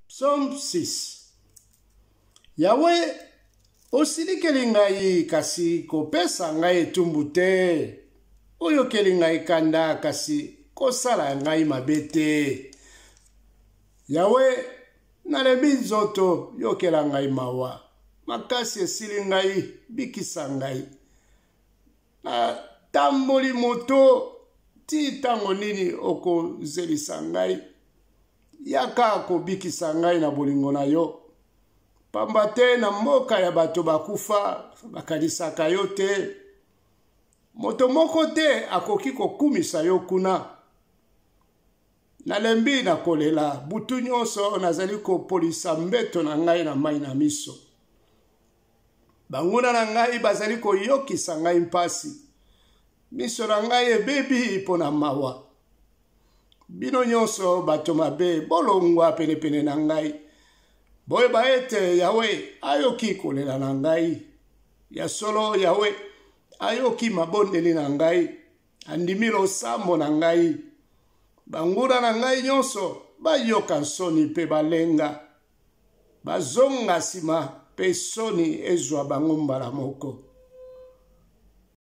Psaume 6. Yahweh osilikeli ngai kasi kopesa ngai etumbu te. Oyokeli ngai kanda kasi kosala ngai mabe te. Yahweh nalebi nzoto yokela ngai mawa. Makasi esili ngai bikisa ngai. Na tamboli moto ti tango nini okozelisa ngai. Yaka kobikisa ngai na bolingo na yo. Pamba te na mboka ya bato bakufa bakanisaka yo te. Moto moko te akoki kokumisa yo kuna. Nalembi na kolela butu nyonso nazali kopolisa mbeto na ngai na mai na miso. Banguna na ngai bazali koyokisa ngai mpasi. Miso na ngai ebebi pona mawa. Bino nyonso bato mabe bolongwa penepene na ngai. Boyeba ete Yahweh ayoki kolela na ngai. Ya solo Yahweh ayoki mabondeli na ngai. Andimi losambo na ngai. Bangura na ngai nyonso bayoka nsoni pe balenga. Bazonga sima pe soni ezwa bango mbala moko.